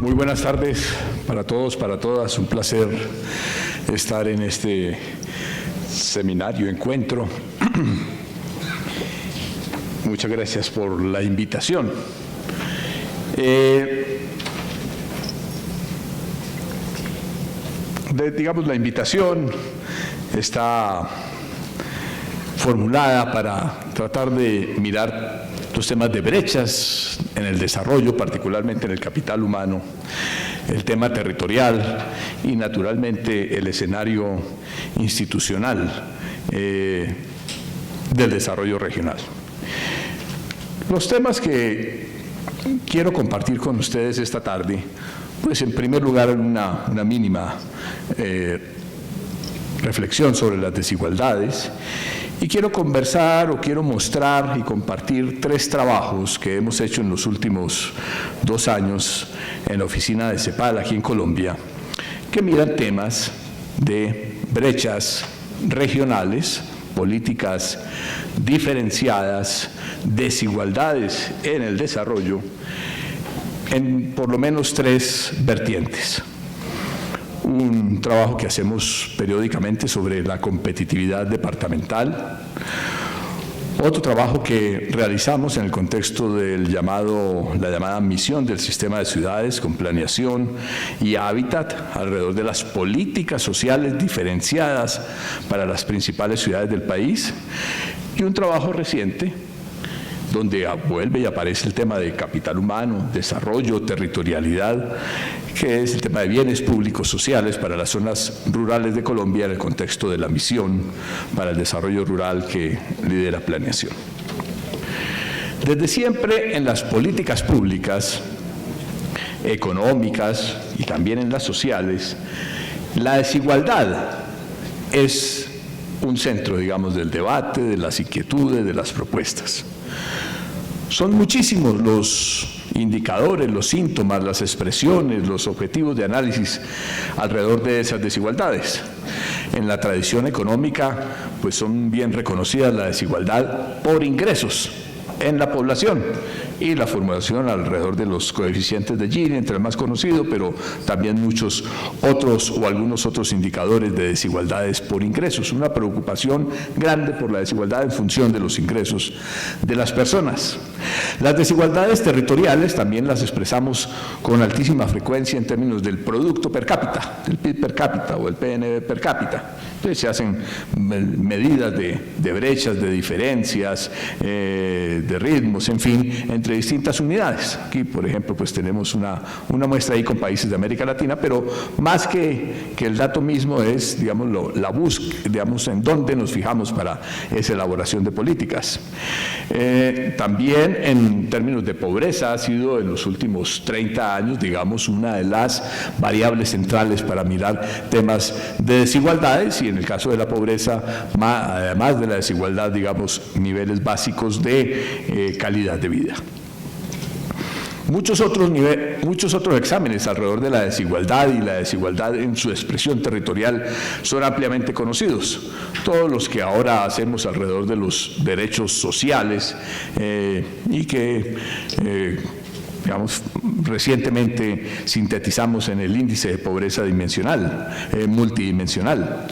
Muy buenas tardes para todos, para todas. Un placer estar en este seminario, encuentro. Muchas gracias por la invitación. Digamos, la invitación está formulada para tratar de mirar los temas de brechas en el desarrollo, particularmente en el capital humano, el tema territorial y, naturalmente, el escenario institucional del desarrollo regional. Los temas que quiero compartir con ustedes esta tarde, pues en primer lugar una mínima reflexión sobre las desigualdades, y quiero conversar o quiero mostrar y compartir 3 trabajos que hemos hecho en los últimos 2 años en la oficina de CEPAL aquí en Colombia, que miran temas de brechas regionales, políticas diferenciadas, desigualdades en el desarrollo, en por lo menos 3 vertientes. Un trabajo que hacemos periódicamente sobre la competitividad departamental, otro trabajo que realizamos en el contexto del la llamada misión del sistema de ciudades con planeación y hábitat alrededor de las políticas sociales diferenciadas para las principales ciudades del país, y un trabajo reciente donde vuelve y aparece el tema de capital humano, desarrollo, territorialidad, que es el tema de bienes públicos sociales para las zonas rurales de Colombia en el contexto de la misión para el desarrollo rural que lidera Planeación. Desde siempre en las políticas públicas, económicas y también en las sociales, la desigualdad es un centro, digamos, del debate, de las inquietudes, de las propuestas. Son muchísimos los indicadores, los síntomas, las expresiones, los objetivos de análisis alrededor de esas desigualdades. En la tradición económica, pues son bien reconocidas la desigualdad por ingresos en la población y la formulación alrededor de los coeficientes de Gini, entre el más conocido, pero también muchos otros o algunos otros indicadores de desigualdades por ingresos. Una preocupación grande por la desigualdad en función de los ingresos de las personas. Las desigualdades territoriales también las expresamos con altísima frecuencia en términos del producto per cápita, del PIB per cápita o el PNB per cápita. Entonces se hacen medidas de brechas, de diferencias, de ritmos, en fin, entre distintas unidades. Aquí, por ejemplo, pues tenemos una muestra ahí con países de América Latina, pero más que el dato mismo es, digamos, la búsqueda, digamos, en dónde nos fijamos para esa elaboración de políticas. También en términos de pobreza ha sido en los últimos 30 años, digamos, una de las variables centrales para mirar temas de desigualdades, y en el caso de la pobreza, además de la desigualdad, digamos, niveles básicos de calidad de vida. Muchos otros exámenes alrededor de la desigualdad y la desigualdad en su expresión territorial son ampliamente conocidos. Todos los que ahora hacemos alrededor de los derechos sociales y que digamos, recientemente sintetizamos en el índice de pobreza multidimensional.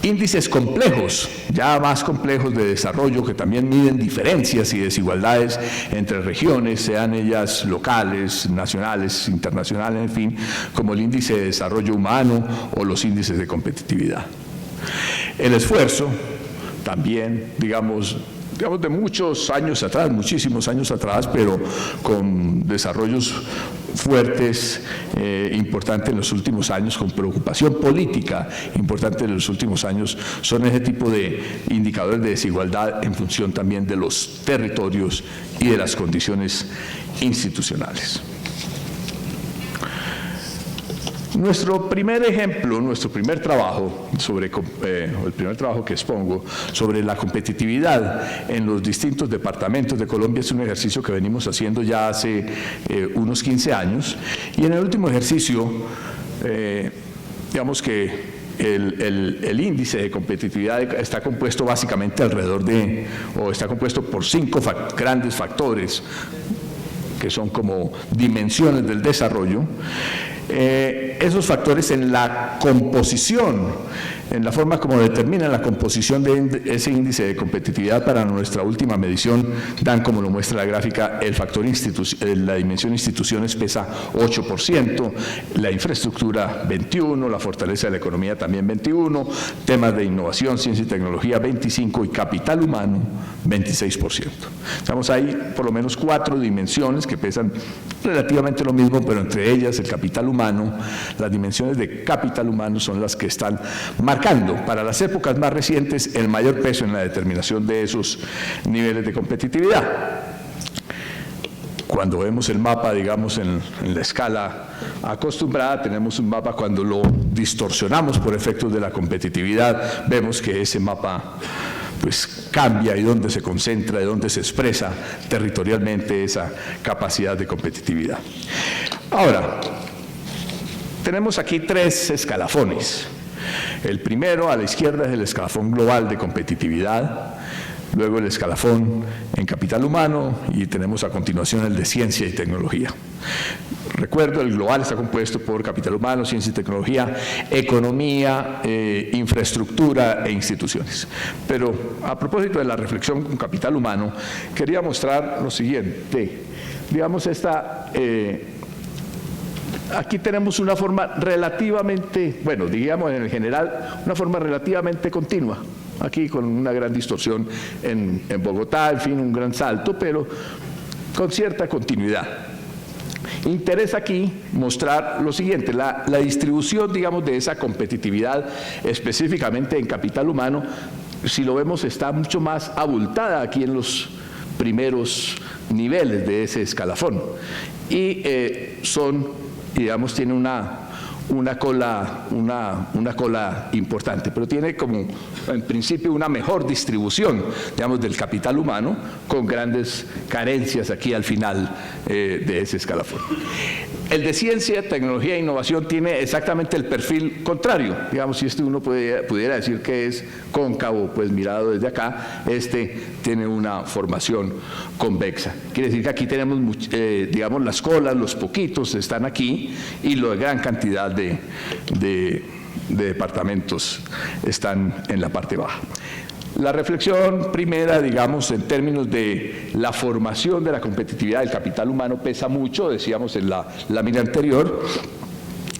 Índices complejos, ya más complejos de desarrollo, que también miden diferencias y desigualdades entre regiones, sean ellas locales, nacionales, internacionales, en fin, como el índice de desarrollo humano o los índices de competitividad. El esfuerzo también, digamos, de muchos años atrás, muchísimos años atrás, pero con desarrollos fuertes, importantes en los últimos años, con preocupación política importante en los últimos años, son ese tipo de indicadores de desigualdad en función también de los territorios y de las condiciones institucionales. Nuestro primer ejemplo, nuestro primer trabajo, el primer trabajo que expongo sobre la competitividad en los distintos departamentos de Colombia, es un ejercicio que venimos haciendo ya hace unos 15 años, y en el último ejercicio, digamos que el índice de competitividad está compuesto básicamente está compuesto por 5 grandes factores. que son como dimensiones del desarrollo, esos factores en la composición, en la forma como determinan la composición de ese índice de competitividad para nuestra última medición, dan, como lo muestra la gráfica, el factor la dimensión instituciones pesa 8%, la infraestructura 21%, la fortaleza de la economía también 21%, temas de innovación, ciencia y tecnología 25% y capital humano 26%. Estamos ahí por lo menos 4 dimensiones que pesan relativamente lo mismo, pero entre ellas el capital humano, las dimensiones de capital humano son las que están marcando para las épocas más recientes el mayor peso en la determinación de esos niveles de competitividad. Cuando vemos el mapa, digamos, en la escala acostumbrada, tenemos un mapa cuando lo distorsionamos por efectos de la competitividad, vemos que ese mapa pues cambia y dónde se concentra, y dónde se expresa territorialmente esa capacidad de competitividad. Ahora, tenemos aquí 3 escalafones. El primero a la izquierda es el escalafón global de competitividad, luego el escalafón en capital humano y tenemos a continuación el de ciencia y tecnología. Recuerdo, el global está compuesto por capital humano, ciencia y tecnología, economía, infraestructura e instituciones. Pero a propósito de la reflexión con capital humano, quería mostrar lo siguiente. Digamos, aquí tenemos una forma relativamente, bueno, digamos en el general, una forma relativamente continua. Aquí con una gran distorsión en Bogotá, en fin, un gran salto, pero con cierta continuidad. Interesa aquí mostrar lo siguiente, la distribución, digamos, de esa competitividad, específicamente en capital humano, si lo vemos, está mucho más abultada aquí en los primeros niveles de ese escalafón. Y digamos, tiene una cola importante, pero tiene como en principio una mejor distribución, digamos, del capital humano, con grandes carencias aquí al final de ese escalafón. El de ciencia, tecnología e innovación tiene exactamente el perfil contrario. Digamos, si uno pudiera decir que es cóncavo, pues mirado desde acá, tiene una formación convexa. Quiere decir que aquí tenemos, digamos, las colas, los poquitos están aquí y la gran cantidad de departamentos están en la parte baja. La reflexión primera, digamos, en términos de la formación de la competitividad del capital humano pesa mucho, decíamos en la lámina anterior,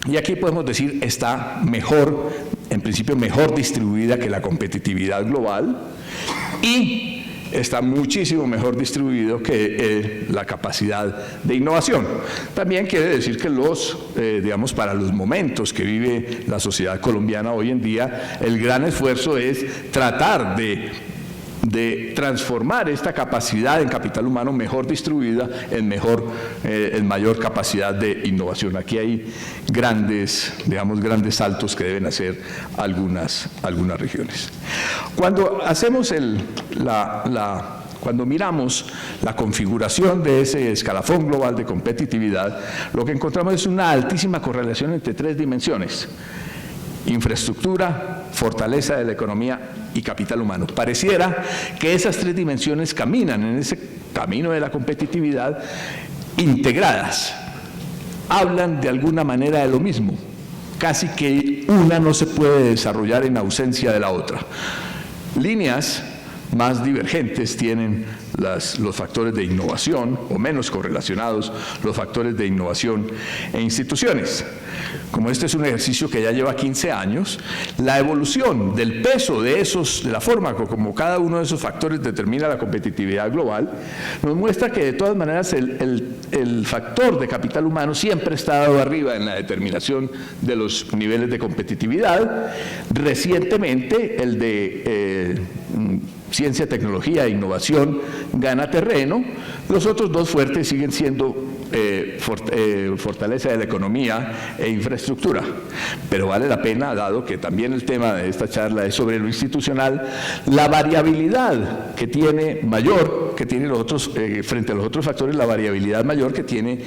y aquí podemos decir está mejor, en principio mejor distribuida que la competitividad global y está muchísimo mejor distribuido que la capacidad de innovación. También quiere decir que digamos, para los momentos que vive la sociedad colombiana hoy en día, el gran esfuerzo es tratar de transformar esta capacidad en capital humano mejor distribuida en mayor capacidad de innovación. Aquí hay grandes saltos que deben hacer algunas regiones. Cuando hacemos cuando miramos la configuración de ese escalafón global de competitividad, lo que encontramos es una altísima correlación entre 3 dimensiones: infraestructura, fortaleza de la economía y capital humano. Pareciera que esas 3 dimensiones caminan en ese camino de la competitividad integradas, hablan de alguna manera de lo mismo, casi que una no se puede desarrollar en ausencia de la otra. Líneas más divergentes tienen los factores de innovación, o menos correlacionados los factores de innovación e instituciones. Como este es un ejercicio que ya lleva 15 años, la evolución del peso de la forma como cada uno de esos factores determina la competitividad global, nos muestra que de todas maneras el factor de capital humano siempre ha estado arriba en la determinación de los niveles de competitividad. Recientemente el de ciencia, tecnología e innovación gana terreno. Los otros 2 fuertes siguen siendo fortaleza de la economía e infraestructura. Pero vale la pena, dado que también el tema de esta charla es sobre lo institucional, la variabilidad que tiene los otros, frente a los otros factores, la variabilidad mayor que tiene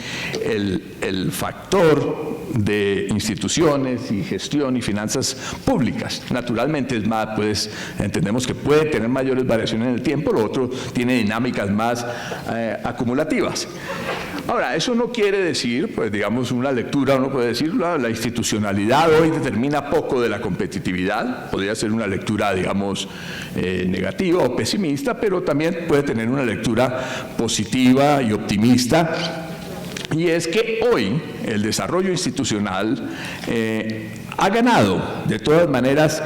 el factor de instituciones y gestión y finanzas públicas. Naturalmente es más, pues entendemos que puede tener mayores variaciones en el tiempo, lo otro tiene dinámicas más acumulativas. Ahora, eso no quiere decir, pues digamos, una lectura, uno puede decir, la institucionalidad hoy determina poco de la competitividad, podría ser una lectura, digamos, negativa o pesimista, pero también puede tener una lectura positiva y optimista, y es que hoy el desarrollo institucional ha ganado, de todas maneras,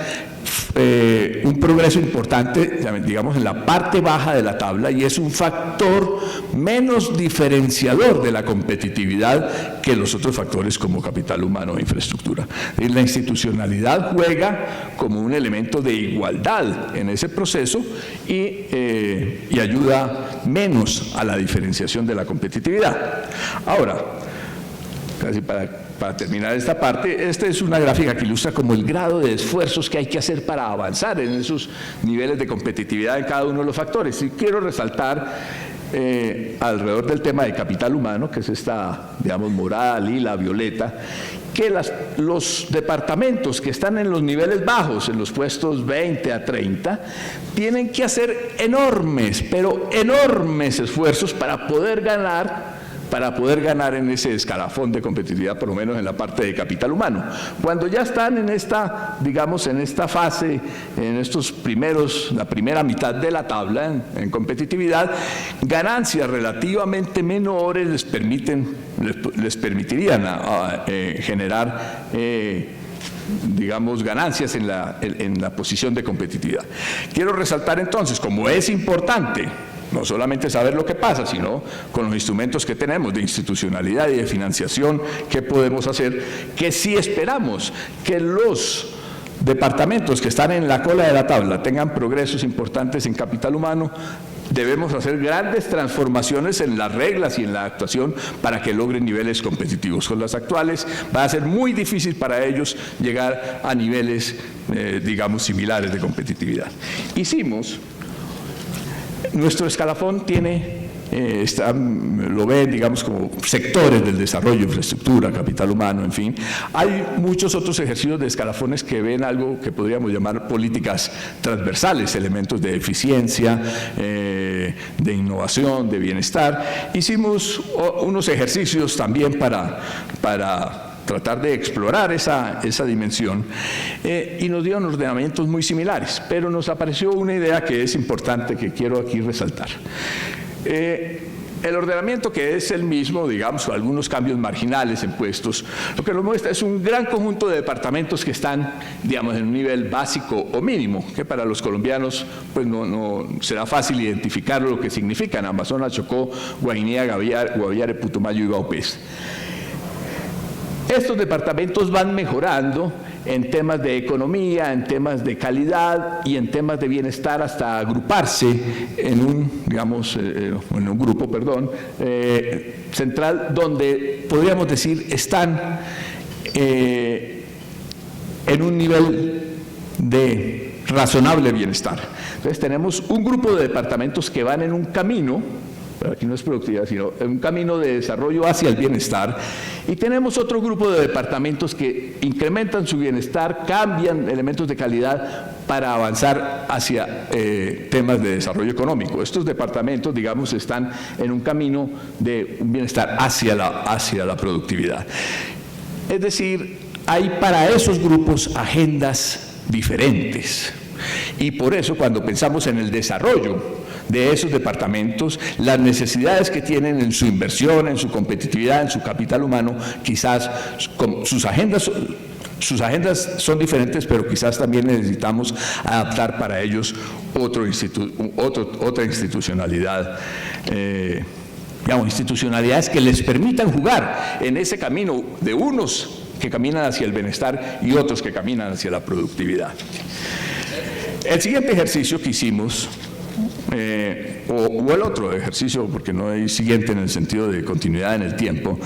un progreso importante, digamos, en la parte baja de la tabla, y es un factor menos diferenciador de la competitividad que los otros factores como capital humano e infraestructura. Y la institucionalidad juega como un elemento de igualdad en ese proceso y ayuda menos a la diferenciación de la competitividad. Ahora, casi para terminar esta parte, esta es una gráfica que ilustra como el grado de esfuerzos que hay que hacer para avanzar en esos niveles de competitividad en cada uno de los factores. Y quiero resaltar alrededor del tema de capital humano, que es esta, digamos, morada, lila, violeta, que los departamentos que están en los niveles bajos, en los puestos 20 a 30, tienen que hacer enormes, pero enormes esfuerzos para poder ganar en ese escalafón de competitividad, por lo menos en la parte de capital humano. Cuando ya están en esta, digamos, en esta fase, en estos primeros, la primera mitad de la tabla en competitividad, ganancias relativamente menores les permitirían generar digamos, ganancias en la posición de competitividad. Quiero resaltar entonces, como es importante no solamente saber lo que pasa, sino con los instrumentos que tenemos de institucionalidad y de financiación, qué podemos hacer, que si esperamos que los departamentos que están en la cola de la tabla tengan progresos importantes en capital humano, debemos hacer grandes transformaciones en las reglas y en la actuación para que logren niveles competitivos. Con las actuales va a ser muy difícil para ellos llegar a niveles, digamos, similares de competitividad. Nuestro escalafón tiene, lo ven, digamos, como sectores del desarrollo, infraestructura, capital humano, en fin. Hay muchos otros ejercicios de escalafones que ven algo que podríamos llamar políticas transversales, elementos de eficiencia, de innovación, de bienestar. Hicimos unos ejercicios también para tratar de explorar esa dimensión, y nos dieron ordenamientos muy similares, pero nos apareció una idea que es importante, que quiero aquí resaltar. El ordenamiento, que es el mismo, digamos, con algunos cambios marginales en puestos, lo que nos muestra es un gran conjunto de departamentos que están, digamos, en un nivel básico o mínimo, que para los colombianos pues no será fácil identificar lo que significan: Amazonas, Chocó, Guainía, Guaviare, Putumayo y Vaupés. Estos departamentos van mejorando en temas de economía, en temas de calidad y en temas de bienestar, hasta agruparse en un, digamos, en un grupo, central, donde podríamos decir están en un nivel de razonable bienestar. Entonces tenemos un grupo de departamentos que van en un camino, pero aquí no es productividad, sino un camino de desarrollo hacia el bienestar, y tenemos otro grupo de departamentos que incrementan su bienestar, cambian elementos de calidad para avanzar hacia temas de desarrollo económico. Estos departamentos, digamos, están en un camino de un bienestar hacia la productividad. Es decir, hay para esos grupos agendas diferentes, y por eso cuando pensamos en el desarrollo de esos departamentos, las necesidades que tienen en su inversión, en su competitividad, en su capital humano, quizás sus agendas son diferentes, pero quizás también necesitamos adaptar para ellos otra institucionalidad, digamos, institucionalidades que les permitan jugar en ese camino de unos que caminan hacia el bienestar y otros que caminan hacia la productividad. El siguiente ejercicio que hicimos, o el otro ejercicio, porque no hay siguiente en el sentido de continuidad en el tiempo,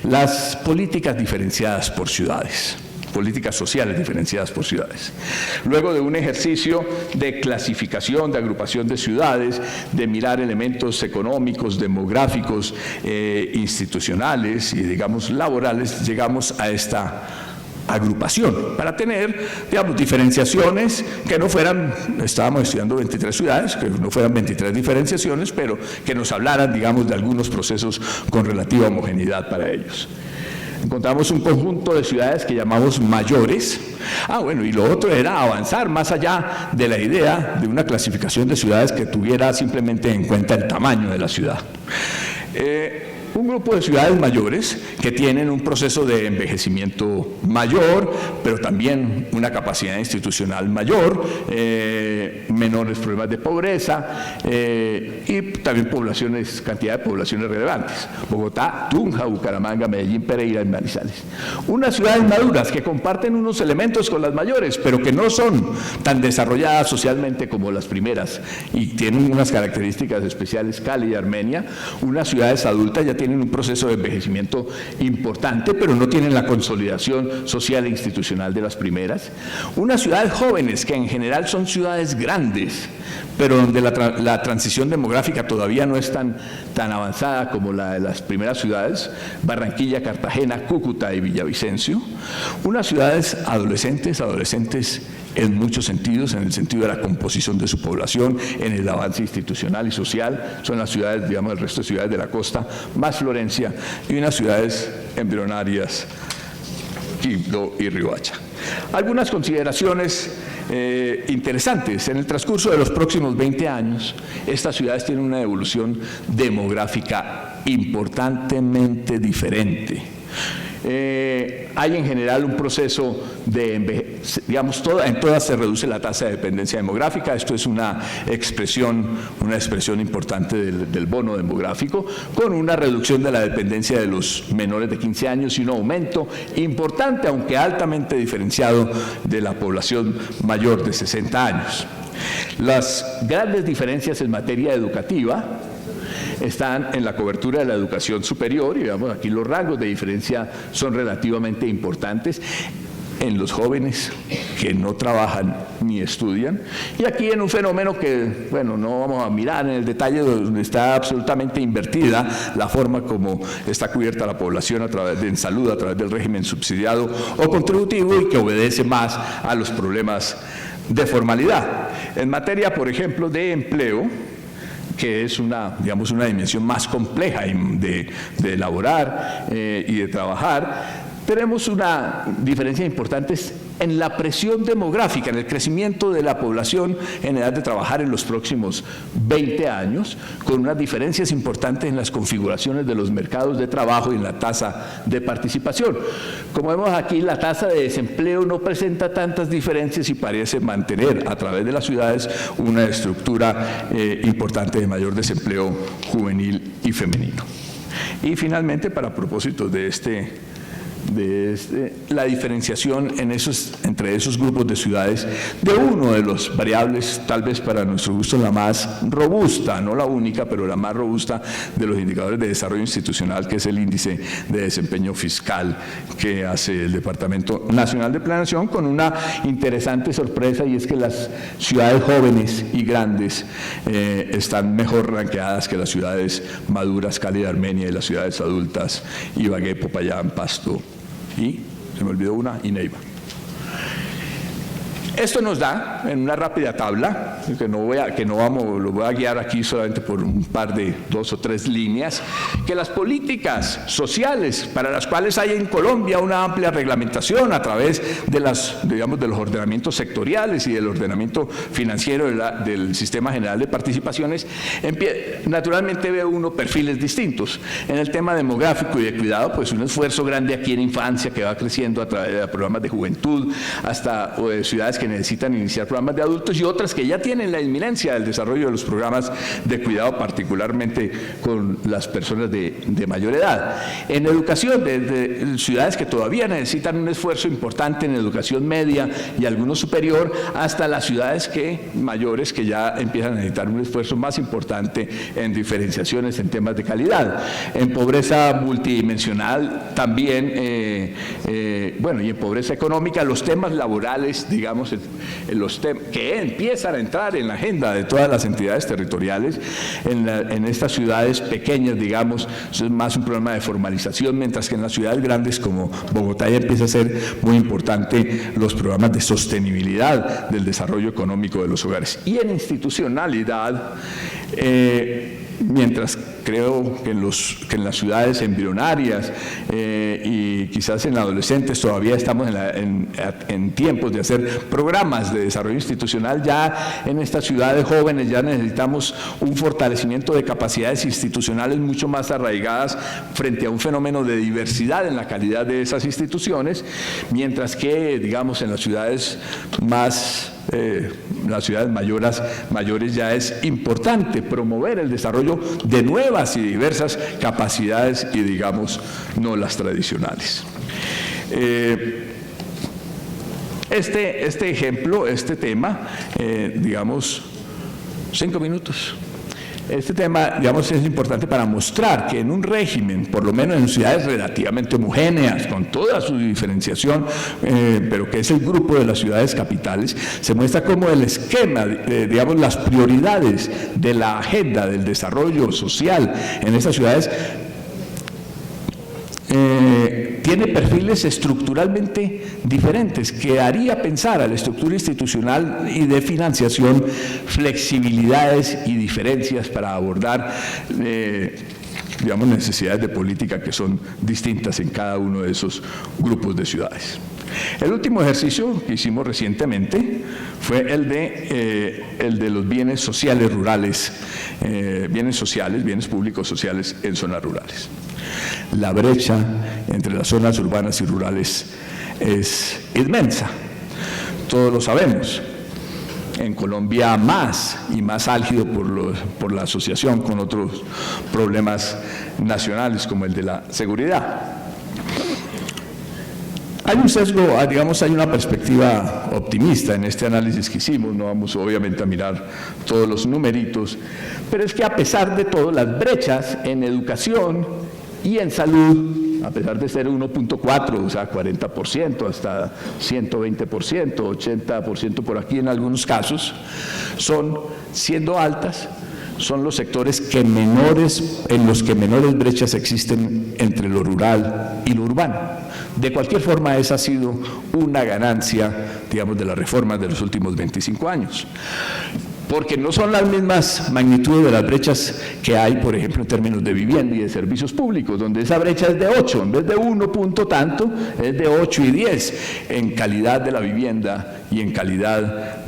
las políticas diferenciadas por ciudades, políticas sociales diferenciadas por ciudades. Luego de un ejercicio de clasificación, de agrupación de ciudades, de mirar elementos económicos, demográficos, institucionales y, digamos, laborales, llegamos a esta agrupación, para tener, digamos, diferenciaciones que no fueran, estábamos estudiando 23 ciudades, que no fueran 23 diferenciaciones, pero que nos hablaran, digamos, de algunos procesos con relativa homogeneidad para ellos. Encontramos un conjunto de ciudades que llamamos mayores. Bueno, y lo otro era avanzar más allá de la idea de una clasificación de ciudades que tuviera simplemente en cuenta el tamaño de la ciudad. Un grupo de ciudades mayores que tienen un proceso de envejecimiento mayor, pero también una capacidad institucional mayor, menores problemas de pobreza y también cantidad de poblaciones relevantes. Bogotá, Tunja, Bucaramanga, Medellín, Pereira y Manizales. Unas ciudades maduras que comparten unos elementos con las mayores, pero que no son tan desarrolladas socialmente como las primeras y tienen unas características especiales. Cali y Armenia, unas ciudades adultas ya tienen un proceso de envejecimiento importante, pero no tienen la consolidación social e institucional de las primeras. Unas ciudades jóvenes, que en general son ciudades grandes, pero donde la transición demográfica todavía no es tan avanzada como la de las primeras ciudades, Barranquilla, Cartagena, Cúcuta y Villavicencio. Unas ciudades adolescentes en muchos sentidos, en el sentido de la composición de su población, en el avance institucional y social, son las ciudades, digamos, el resto de ciudades de la costa, más Florencia, y unas ciudades embrionarias, Quibdó y Riohacha. Algunas consideraciones interesantes. En el transcurso de los próximos 20 años, estas ciudades tienen una evolución demográfica importantemente diferente. Hay en general un proceso de, digamos, en todas se reduce la tasa de dependencia demográfica. Esto es una expresión importante del bono demográfico, con una reducción de la dependencia de los menores de 15 años y un aumento importante, aunque altamente diferenciado, de la población mayor de 60 años. Las grandes diferencias en materia educativa están en la cobertura de la educación superior, y veamos aquí los rangos de diferencia son relativamente importantes en los jóvenes que no trabajan ni estudian, y aquí en un fenómeno que, bueno, no vamos a mirar en el detalle, donde está absolutamente invertida la forma como está cubierta la población en salud a través del régimen subsidiado o contributivo, y que obedece más a los problemas de formalidad. En materia, por ejemplo, de empleo, que es una dimensión más compleja de elaborar y de trabajar, tenemos una diferencia importante en la presión demográfica, en el crecimiento de la población en edad de trabajar en los próximos 20 años, con unas diferencias importantes en las configuraciones de los mercados de trabajo y en la tasa de participación. Como vemos aquí, la tasa de desempleo no presenta tantas diferencias y parece mantener a través de las ciudades una estructura importante de mayor desempleo juvenil y femenino. Y finalmente, para propósitos de la diferenciación entre esos grupos de ciudades, de uno de los variables, tal vez para nuestro gusto la más robusta, no la única, pero la más robusta de los indicadores de desarrollo institucional, que es el índice de desempeño fiscal que hace el Departamento Nacional de Planeación, con una interesante sorpresa, y es que las ciudades jóvenes y grandes están mejor ranqueadas que las ciudades maduras, Cali y Armenia, y las ciudades adultas, Ibagué, Popayán, Pasto, y se me olvidó una, y Neiva. Esto nos da, en una rápida tabla, lo voy a guiar aquí solamente por un par de 2 o 3 líneas, que las políticas sociales para las cuales hay en Colombia una amplia reglamentación a través de de los ordenamientos sectoriales y del ordenamiento financiero del Sistema General de Participaciones, naturalmente ve uno perfiles distintos. En el tema demográfico y de cuidado, pues un esfuerzo grande aquí en infancia, que va creciendo a través de programas de juventud, hasta ciudades que necesitan iniciar programas de adultos, y otras que ya tienen la inminencia del desarrollo de los programas de cuidado, particularmente con las personas de mayor edad. En educación, desde ciudades que todavía necesitan un esfuerzo importante en educación media y alguno superior, hasta las ciudades mayores que ya empiezan a necesitar un esfuerzo más importante en diferenciaciones en temas de calidad. En pobreza multidimensional también, y en pobreza económica, los temas laborales, digamos, que empiezan a entrar en la agenda de todas las entidades territoriales, en estas ciudades pequeñas, digamos, es más un problema de formalización, mientras que en las ciudades grandes como Bogotá ya empieza a ser muy importante los programas de sostenibilidad del desarrollo económico de los hogares. Y en institucionalidad, mientras creo que en las ciudades embrionarias y quizás en adolescentes todavía estamos en tiempos de hacer programas de desarrollo institucional, ya en estas ciudades jóvenes ya necesitamos un fortalecimiento de capacidades institucionales mucho más arraigadas frente a un fenómeno de diversidad en la calidad de esas instituciones, mientras que, digamos, en las ciudades mayores ya es importante promover el desarrollo de nuevas y diversas capacidades y, digamos, no las tradicionales. Este ejemplo, este tema, digamos, 5 minutos. Este tema, digamos, es importante para mostrar que en un régimen, por lo menos en ciudades relativamente homogéneas, con toda su diferenciación, pero que es el grupo de las ciudades capitales, se muestra cómo el esquema, digamos, las prioridades de la agenda del desarrollo social en estas ciudades tiene perfiles estructuralmente diferentes, que haría pensar a la estructura institucional y de financiación flexibilidades y diferencias para abordar, digamos, necesidades de política que son distintas en cada uno de esos grupos de ciudades. El último ejercicio que hicimos recientemente fue el de los bienes sociales rurales, bienes públicos sociales en zonas rurales. La brecha entre las zonas urbanas y rurales es inmensa, todos lo sabemos. En Colombia más y más álgido por la asociación con otros problemas nacionales como el de la seguridad. Hay un sesgo, digamos, hay una perspectiva optimista en este análisis que hicimos, no vamos obviamente a mirar todos los numeritos, pero es que a pesar de todo, las brechas en educación y en salud, a pesar de ser 1.4, o sea, 40%, hasta 120%, 80% por aquí en algunos casos, siendo altas, son los sectores en los que menores brechas existen entre lo rural y lo urbano. De cualquier forma, esa ha sido una ganancia, digamos, de las reformas de los últimos 25 años. Porque no son las mismas magnitudes de las brechas que hay, por ejemplo, en términos de vivienda y de servicios públicos, donde esa brecha es de 8, en vez de 1 punto tanto, es de 8 y 10 en calidad de la vivienda y en calidad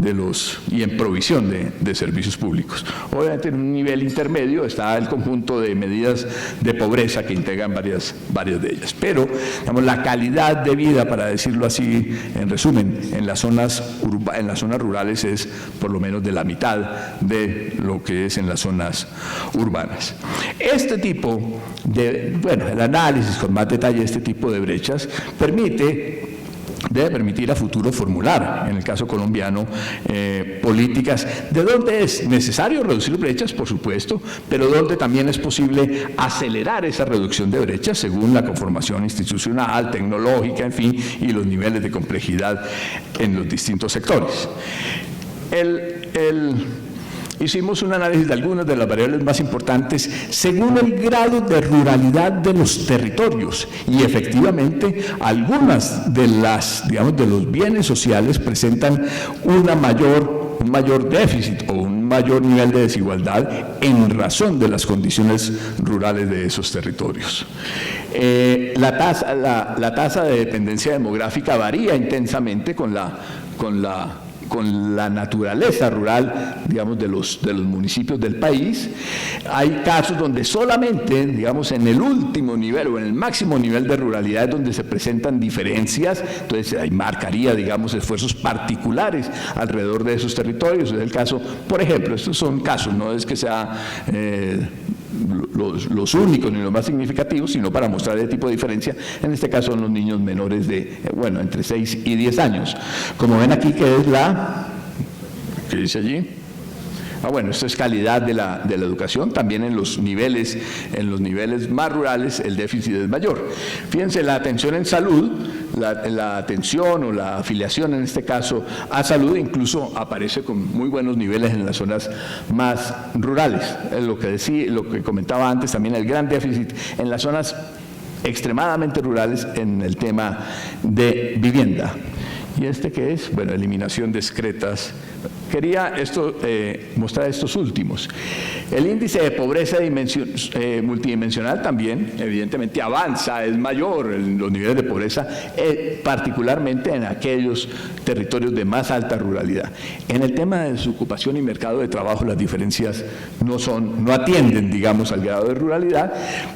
y en provisión de servicios públicos. Obviamente en un nivel intermedio está el conjunto de medidas de pobreza que integran varias de ellas, pero, digamos, la calidad de vida, para decirlo así, en resumen, en las zonas rurales es por lo menos de la mitad de lo que es en las zonas urbanas. Este tipo el análisis con más detalle de este tipo de brechas debe permitir a futuro formular, en el caso colombiano, políticas de donde es necesario reducir brechas, por supuesto, pero donde también es posible acelerar esa reducción de brechas según la conformación institucional, tecnológica, en fin, y los niveles de complejidad en los distintos sectores. Hicimos un análisis de algunas de las variables más importantes según el grado de ruralidad de los territorios, y efectivamente algunas de los bienes sociales presentan un mayor déficit o un mayor nivel de desigualdad en razón de las condiciones rurales de esos territorios. La tasa de dependencia demográfica varía intensamente con la naturaleza rural, digamos, de los municipios del país. Hay casos donde solamente, digamos, en el último nivel o en el máximo nivel de ruralidad es donde se presentan diferencias, entonces ahí marcaría, digamos, esfuerzos particulares alrededor de esos territorios. Es el caso, por ejemplo, estos son casos, no es que sea los únicos ni los más significativos, sino para mostrar el tipo de diferencia. En este caso son los niños menores de, entre 6 y 10 años. Como ven aquí, que es ¿qué dice allí? Esto es calidad de la educación. También en los niveles más rurales el déficit es mayor. Fíjense, la atención en salud, la atención o la afiliación, en este caso, a salud, incluso aparece con muy buenos niveles en las zonas más rurales. Lo que comentaba antes, también el gran déficit en las zonas extremadamente rurales en el tema de vivienda. ¿Y este qué es? Bueno, eliminación de excretas. Quería mostrar estos últimos. El índice de pobreza multidimensional también, evidentemente, avanza, es mayor en los niveles de pobreza, particularmente en aquellos territorios de más alta ruralidad. En el tema de desocupación y mercado de trabajo, las diferencias no atienden, digamos, al grado de ruralidad,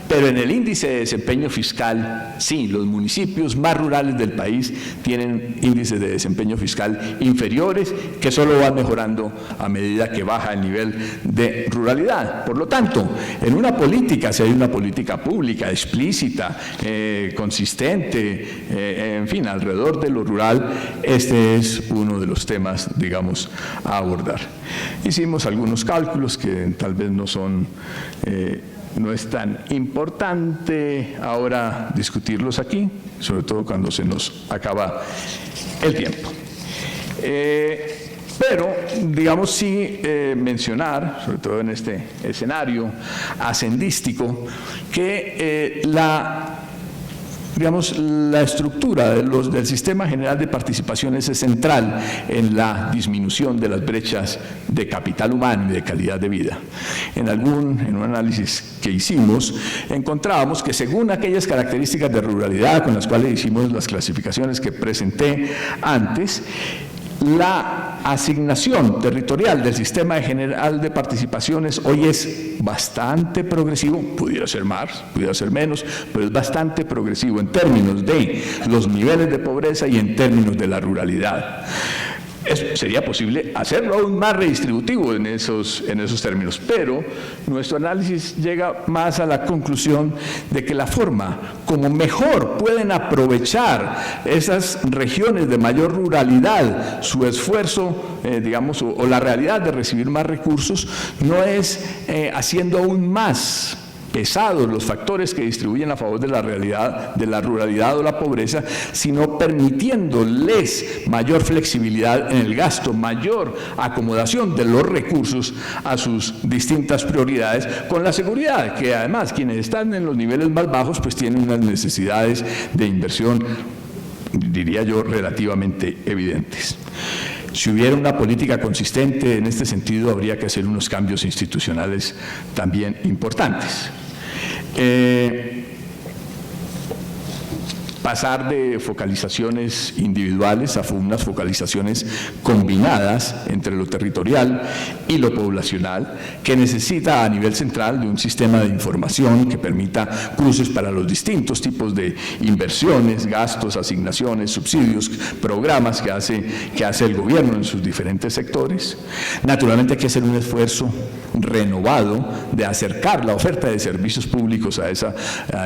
pero en el índice de desempeño fiscal, sí, los municipios más rurales del país tienen índices de desempeño fiscal inferiores que solo van mejorando a medida que baja el nivel de ruralidad. Por lo tanto, en una política, si hay una política pública explícita, consistente, en fin, alrededor de lo rural, este es uno de los temas, digamos, a abordar. Hicimos algunos cálculos que tal vez no es tan importante ahora discutirlos aquí, sobre todo cuando se nos acaba el tiempo. Pero, digamos, sí mencionar, sobre todo en este escenario ascendístico, que la estructura del sistema general de participaciones es central en la disminución de las brechas de capital humano y de calidad de vida. En un análisis que hicimos, encontrábamos que según aquellas características de ruralidad con las cuales hicimos las clasificaciones que presenté antes, la asignación territorial del sistema general de participaciones hoy es bastante progresivo, pudiera ser más, pudiera ser menos, pero es bastante progresivo en términos de los niveles de pobreza y en términos de la ruralidad. Sería posible hacerlo aún más redistributivo en esos términos, pero nuestro análisis llega más a la conclusión de que la forma como mejor pueden aprovechar esas regiones de mayor ruralidad su esfuerzo, digamos, o la realidad de recibir más recursos, no es haciendo aún más pesados los factores que distribuyen a favor de la realidad, de la ruralidad o la pobreza, sino permitiéndoles mayor flexibilidad en el gasto, mayor acomodación de los recursos a sus distintas prioridades, con la seguridad que además quienes están en los niveles más bajos pues tienen unas necesidades de inversión, diría yo, relativamente evidentes. Si hubiera una política consistente en este sentido, habría que hacer unos cambios institucionales también importantes. Pasar de focalizaciones individuales a unas focalizaciones combinadas entre lo territorial y lo poblacional, que necesita a nivel central de un sistema de información que permita cruces para los distintos tipos de inversiones, gastos, asignaciones, subsidios, programas que hace el gobierno en sus diferentes sectores. Naturalmente hay que hacer un esfuerzo renovado de acercar la oferta de servicios públicos a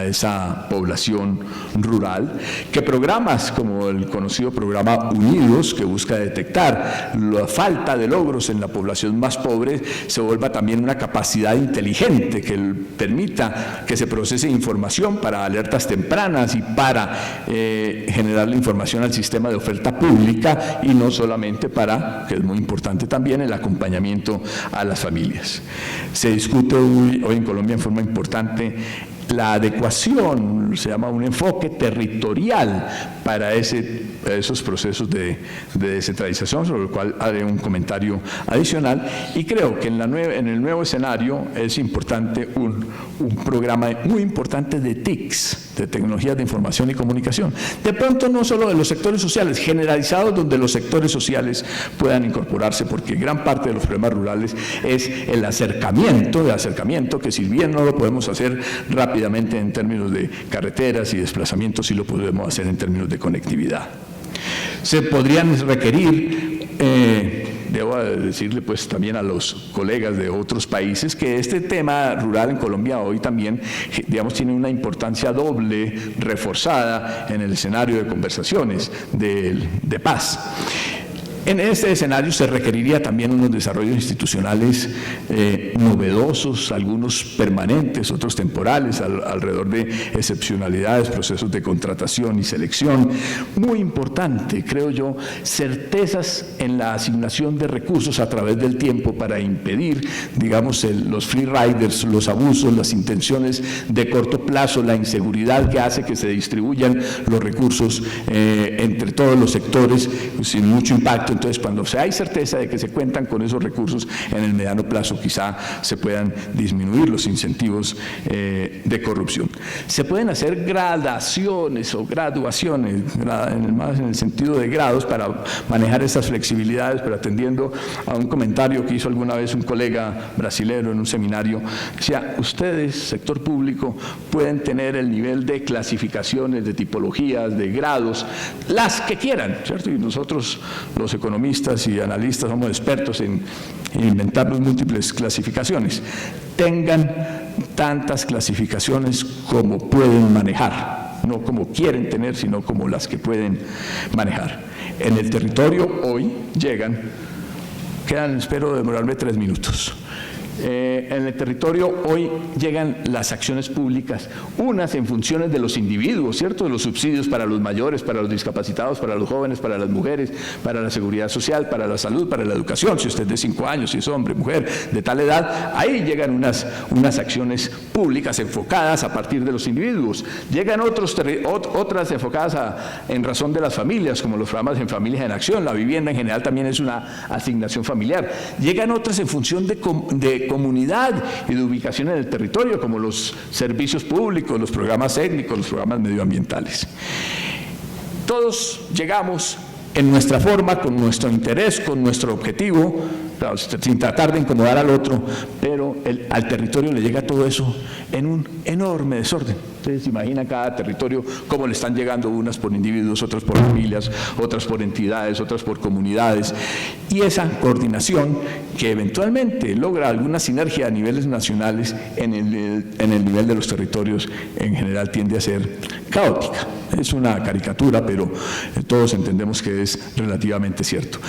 esa población rural, que programas como el conocido programa Unidos, que busca detectar la falta de logros en la población más pobre, se vuelva también una capacidad inteligente que permita que se procese información para alertas tempranas y para generar la información al sistema de oferta pública y no solamente para, que es muy importante también, el acompañamiento a las familias. Se discute hoy en Colombia en forma importante la adecuación, se llama un enfoque territorial para esos procesos de descentralización, sobre el cual haré un comentario adicional, y creo que en el nuevo escenario es importante un programa muy importante de TICs, de tecnologías de información y comunicación. De pronto no solo de los sectores sociales, generalizados donde los sectores sociales puedan incorporarse, porque gran parte de los problemas rurales es el acercamiento, que si bien no lo podemos hacer rápidamente en términos de carreteras y desplazamientos, sí lo podemos hacer en términos de conectividad. Se podrían requerir, debo decirle pues también a los colegas de otros países, que este tema rural en Colombia hoy también, digamos, tiene una importancia doble, reforzada en el escenario de conversaciones de paz. En este escenario se requeriría también unos desarrollos institucionales novedosos, algunos permanentes, otros temporales, alrededor de excepcionalidades, procesos de contratación y selección. Muy importante, creo yo, certezas en la asignación de recursos a través del tiempo para impedir, digamos, los free riders, los abusos, las intenciones de corto plazo, la inseguridad que hace que se distribuyan los recursos entre todos los sectores sin mucho impacto. Entonces, cuando hay certeza de que se cuentan con esos recursos en el mediano plazo, quizá se puedan disminuir los incentivos de corrupción. Se pueden hacer gradaciones o graduaciones, más en el sentido de grados, para manejar esas flexibilidades, pero atendiendo a un comentario que hizo alguna vez un colega brasilero en un seminario, decía, ustedes, sector público, pueden tener el nivel de clasificaciones, de tipologías, de grados, las que quieran, ¿cierto? Y nosotros, los economistas y analistas, somos expertos en inventar múltiples clasificaciones. Tengan tantas clasificaciones como pueden manejar, no como quieren tener, sino como las que pueden manejar. En el territorio hoy llegan, espero demorarme 3 minutos. En el territorio hoy llegan las acciones públicas, unas en funciones de los individuos, ¿cierto? De los subsidios para los mayores, para los discapacitados, para los jóvenes, para las mujeres, para la seguridad social, para la salud, para la educación, si usted es de 5 años, si es hombre, mujer, de tal edad, ahí llegan unas acciones públicas enfocadas a partir de los individuos. Llegan otras enfocadas en razón de las familias, como los programas en Familias en Acción, la vivienda en general también es una asignación familiar. Llegan otras en función de comunidad y de ubicación en el territorio, como los servicios públicos, los programas étnicos, los programas medioambientales. Todos llegamos en nuestra forma, con nuestro interés, con nuestro objetivo, claro, sin tratar de incomodar al otro, pero al territorio le llega todo eso en un enorme desorden. Ustedes se imaginan cada territorio cómo le están llegando unas por individuos, otras por familias, otras por entidades, otras por comunidades, y esa coordinación que eventualmente logra alguna sinergia a niveles nacionales en el nivel de los territorios en general tiende a ser caótica. Es una caricatura, pero todos entendemos que es relativamente cierto.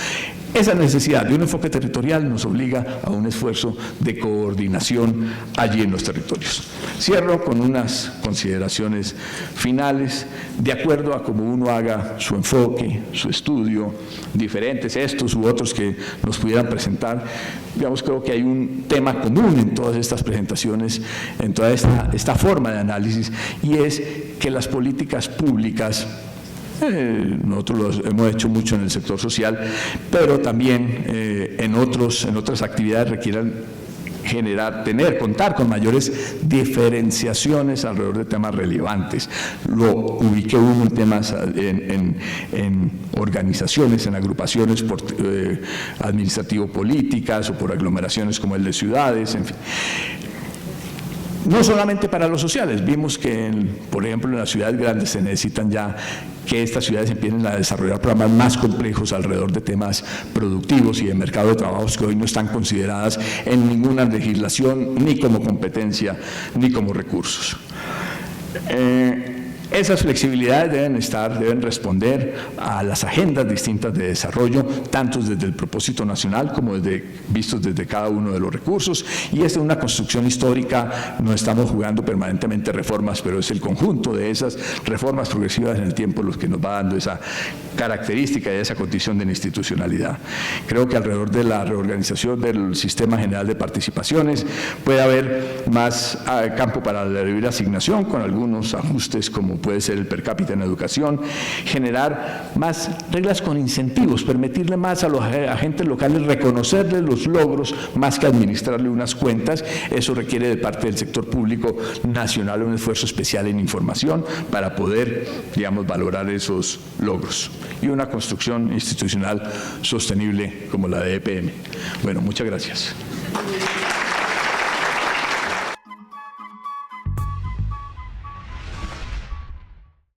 Esa necesidad de un enfoque territorial nos obliga a un esfuerzo de coordinación allí en los territorios. Cierro con unas consideraciones finales, de acuerdo a cómo uno haga su enfoque, su estudio, diferentes, estos u otros que nos pudieran presentar. Digamos, creo que hay un tema común en todas estas presentaciones, en toda esta forma de análisis, y es que las políticas públicas, nosotros lo hemos hecho mucho en el sector social, pero también en otras actividades requieran contar con mayores diferenciaciones alrededor de temas relevantes. Lo ubiqué uno en temas, en organizaciones, en agrupaciones administrativo-políticas o por aglomeraciones como el de ciudades, en fin. No solamente para los sociales, vimos que, por ejemplo, en las ciudades grandes se necesitan ya que estas ciudades empiecen a desarrollar programas más complejos alrededor de temas productivos y de mercado de trabajos que hoy no están consideradas en ninguna legislación, ni como competencia, ni como recursos. Esas flexibilidades deben responder a las agendas distintas de desarrollo, tanto desde el propósito nacional como vistos desde cada uno de los recursos, y esta es una construcción histórica. No estamos jugando permanentemente reformas, pero es el conjunto de esas reformas progresivas en el tiempo los que nos va dando esa característica y esa condición de institucionalidad. Creo que alrededor de la reorganización del sistema general de participaciones puede haber más campo para la libre asignación, con algunos ajustes como puede ser el per cápita en educación, generar más reglas con incentivos, permitirle más a los agentes locales reconocerles los logros más que administrarle unas cuentas. Eso requiere de parte del sector público nacional un esfuerzo especial en información para poder, digamos, valorar esos logros, y una construcción institucional sostenible como la de EPM. Bueno, muchas gracias.